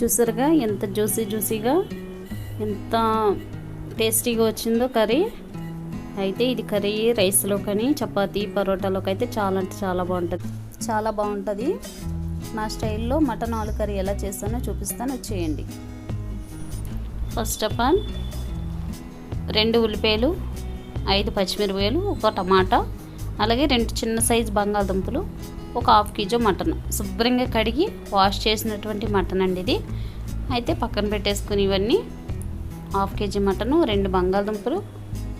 చూసారుగా ఎంత జ్యూసీగా ఎంత టేస్టీగా వచ్చిందో కర్రీ. అయితే ఇది కర్రీ రైస్లో కానీ చపాతీ పరోటాలోకి అయితే చాలా అంటే చాలా బాగుంటుంది. నా స్టైల్లో మటన్ ఆలు కర్రీ ఎలా చేస్తానో చూపిస్తాను, వచ్చేయండి. ఫస్ట్ ఆఫ్ ఆల్ 2 ఉల్లిపాయలు, 5 పచ్చిమిరపకాయలు, 1 టమాటా, అలాగే 2 చిన్న సైజు బంగాళదుంపలు, ఒక 1/2 కేజీ మటన్ శుభ్రంగా కడిగి వాష్ చేసినటువంటి మటన్ అండి ఇది. అయితే పక్కన పెట్టేసుకుని ఇవన్నీ 1/2 కేజీ మటను, 2 బంగాళదుంపలు,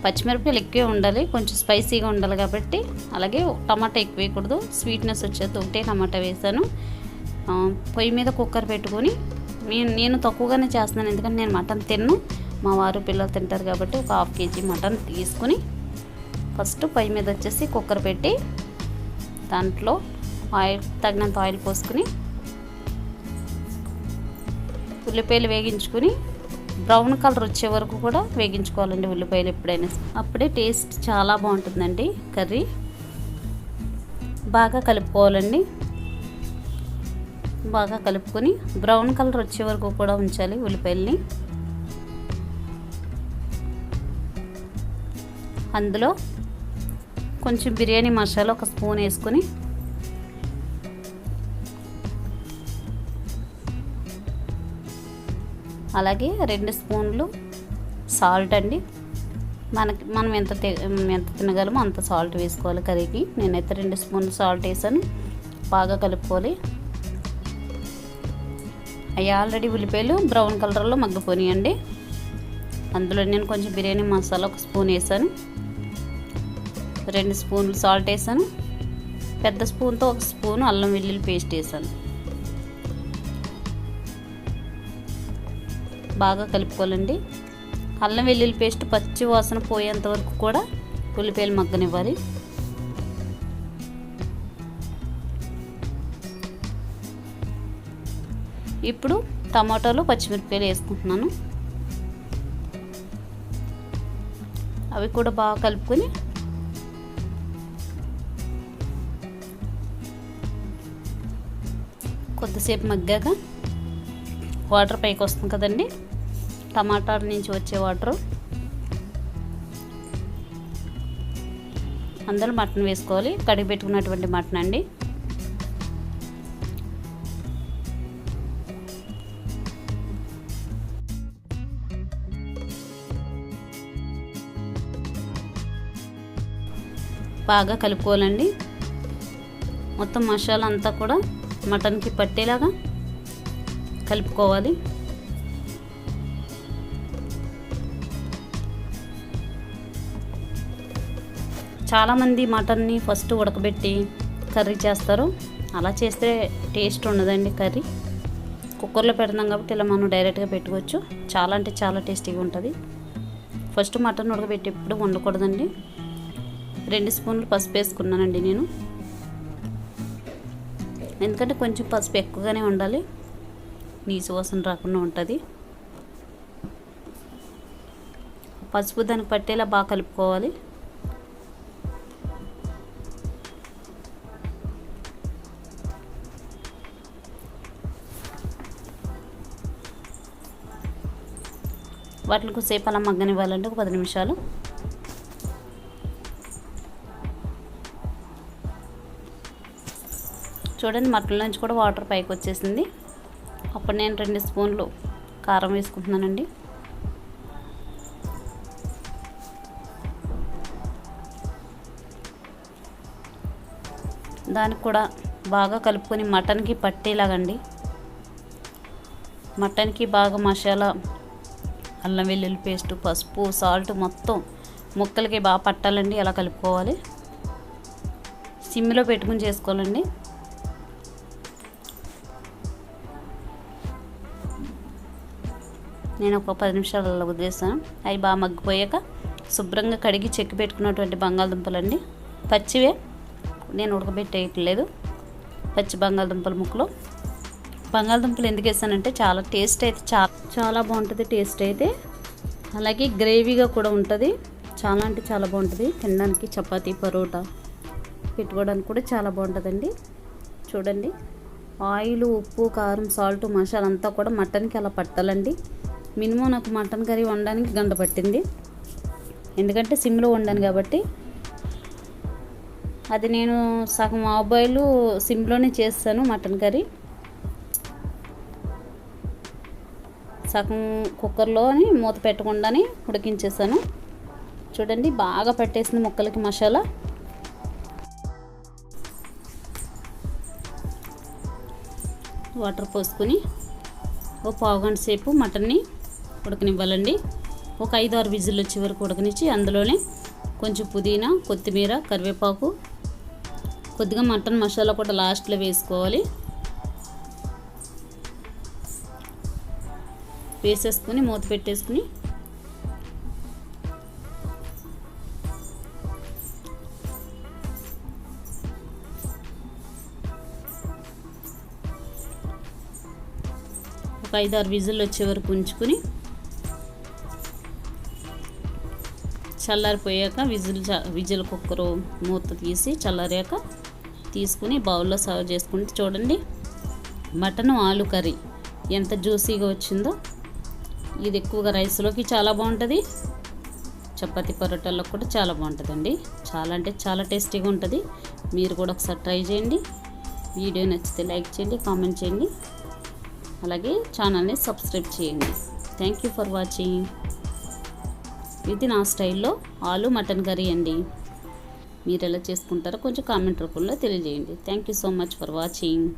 పచ్చిమిరపకాయలు ఎక్కువే ఉండాలి, కొంచెం స్పైసీగా ఉండాలి కాబట్టి. అలాగే టమాటా ఎక్కువ వేయకూడదు, స్వీట్నెస్ వచ్చేది. 1 టమాటా వేసాను. పొయ్యి మీద కుక్కర్ పెట్టుకొని, నేను తక్కువగానే చేస్తున్నాను ఎందుకంటే నేను మటన్ తిన్ను, మా వారు పిల్లలు తింటారు కాబట్టి. ఒక 1/2 కేజీ మటన్ తీసుకుని ఫస్ట్ పొయ్యి మీద వచ్చేసి కుక్కర్ పెట్టి దాంట్లో తగినంత ఆయిల్ పోసుకుని ఉల్లిపాయలు వేగించుకుని బ్రౌన్ కలర్ వచ్చే వరకు కూడా వేగించుకోవాలండి ఉల్లిపాయలు ఎప్పుడైనా. అప్పుడే టేస్ట్ చాలా బాగుంటుందండి కర్రీ. బాగా కలుపుకోవాలండి. బాగా కలుపుకొని బ్రౌన్ కలర్ వచ్చే వరకు కూడా ఉంచాలి ఉల్లిపాయల్ని. అందులో కొంచెం బిర్యానీ మసాలా 1 స్పూన్ వేసుకొని అలాగే 2 స్పూన్లు సాల్ట్ అండి. మనం ఎంత తినగలమో అంత సాల్ట్ వేసుకోవాలి కర్రీకి. నేనైతే 2 స్పూన్లు సాల్ట్ వేసాను. బాగా కలుపుకోవాలి. అవి ఆల్రెడీ ఉల్లిపాయలు బ్రౌన్ కలర్లో మగ్గిపోయాయండి. అందులో నేను కొంచెం బిర్యానీ మసాలా 1 స్పూన్ వేసాను, 2 స్పూన్లు సాల్ట్ వేసాను, పెద్ద స్పూన్తో 1 స్పూన్ అల్లం వెల్లుల్లి పేస్ట్ వేసాను. బాగా కలుపుకోవాలండి. అల్లం వెల్లుల్లి పేస్ట్ పచ్చి వాసన పోయేంత వరకు కూడా ఉల్లిపాయలు మగ్గనివ్వాలి. ఇప్పుడు టమాటాలు పచ్చిమిరపకాయలు వేసుకుంటున్నాను. అవి కూడా బాగా కలుపుకొని కొద్దిసేపు మగ్గాక వాటర్ పైకి వస్తుంది కదండి, టమాటాల నుంచి వచ్చే వాటర్, అందులో మటన్ వేసుకోవాలి. కడిగి పెట్టుకున్నటువంటి మటన్ అండి. బాగా కలుపుకోవాలండి. మొత్తం మసాలా అంతా కూడా మటన్కి పట్టేలాగా కలుపుకోవాలి. చాలామంది మటన్ని ఫస్ట్ ఉడకబెట్టి కర్రీ చేస్తారు. అలా చేస్తే టేస్ట్ ఉండదండి కర్రీ. కుక్కర్లో పెడతాం కాబట్టి ఇలా మనం డైరెక్ట్గా పెట్టుకోవచ్చు. చాలా అంటే చాలా టేస్టీగా ఉంటుంది. ఫస్ట్ మటన్ ఉడకబెట్టి ఎప్పుడు వండకూడదండి. 2 స్పూన్లు పసుపు వేసుకున్నానండి నేను, ఎందుకంటే కొంచెం పసుపు ఎక్కువగానే ఉండాలి, నీసు వాసన రాకుండా ఉంటుంది. పసుపు దానికి పట్టేలా బాగా కలుపుకోవాలి. వాటిని కొద్దిసేపు అలా మగ్గనివ్వాలంటే ఒక 10 నిమిషాలు. చూడండి మటన్ నుంచి కూడా వాటర్ పైకి వచ్చేసింది. అప్పుడు నేను 2 స్పూన్లు కారం వేసుకుంటున్నానండి. దానికి కూడా బాగా కలుపుకొని మటన్కి పట్టేలాగండి. మటన్కి బాగా మసాలా, అల్లం వెల్లుల్లి పేస్టు, పసుపు, సాల్ట్ మొత్తం ముక్కలకి బాగా పట్టాలండి. అలా కలుపుకోవాలి. సిమ్లో పెట్టుకుని చేసుకోవాలండి. నేను ఒక 10 నిమిషాలు అలా వదిలేస్తాను. అవి బాగా మగ్గిపోయాక శుభ్రంగా కడిగి చెక్కి పెట్టుకున్నటువంటి బంగాళదుంపలండి. పచ్చివే, నేను ఉడకబెట్టేయట్లేదు. పచ్చి బంగాళదుంపల ముక్కలు. బంగాళదుంపలు ఎందుకు వేసానంటే చాలా టేస్ట్ అయితే చాలా బాగుంటుంది టేస్ట్ అయితే. అలాగే గ్రేవీగా కూడా ఉంటుంది. చాలా అంటే చాలా బాగుంటుంది. తినడానికి చపాతీ పరోటా పెట్టుకోవడానికి కూడా చాలా బాగుంటుందండి. చూడండి ఆయిల్, ఉప్పు, కారం, సాల్ట్, మసాలా అంతా కూడా మటన్కి అలా పట్టాలండి. మినిమం నాకు మటన్ కర్రీ వండడానికి గంట పట్టింది, ఎందుకంటే సిమ్లో వండాను కాబట్టి. అది నేను సగం హాఫ్ బాయిల్ సిమ్లోనే చేస్తాను మటన్ కర్రీ. సగం కుక్కర్లోని మూత పెట్టకుండానే ఉడికించేసాను. చూడండి బాగా పట్టేసింది ముక్కలకి మసాలా. వాటర్ పోసుకొని ఒక పావుగంట సేపు మటన్ని ఉడకనివ్వాలండి. ఒక 5-6 విజిల్ వచ్చే వరకు ఉడకనిచ్చి అందులోనే కొంచెం పుదీనా, కొత్తిమీర, కరివేపాకు, కొద్దిగా మటన్ మసాలా కూడా లాస్ట్లో వేసుకోవాలి. వేసేసుకొని మూత పెట్టేసుకుని ఒక 5-6 విజిల్ వచ్చే వరకు ఉంచుకుని చల్లారిపోయాక విజిల్ కుక్కరు మూత తీసి చల్లారాక తీసుకుని బౌల్లో సర్వ్ చేసుకుంటే చూడండి మటన్ ఆలు కర్రీ ఎంత జ్యూసీగా వచ్చిందో. ఇది ఎక్కువగా రైస్లోకి చాలా బాగుంటుంది, చపాతీ పరోటాల్లో కూడా చాలా బాగుంటుందండి. చాలా అంటే చాలా టేస్టీగా ఉంటుంది. మీరు కూడా ఒకసారి ట్రై చేయండి. వీడియో నచ్చితే లైక్ చేయండి, కామెంట్ చేయండి, అలాగే ఛానల్ని సబ్స్క్రైబ్ చేయండి. Thank you for watching. ఇది నా స్టైల్లో ఆలు మటన్ కర్రీ అండి. మీరు ఎలా చేసుకుంటారో కొంచెం కామెంట్ రూపంలో తెలియజేయండి. Thank you so much for watching.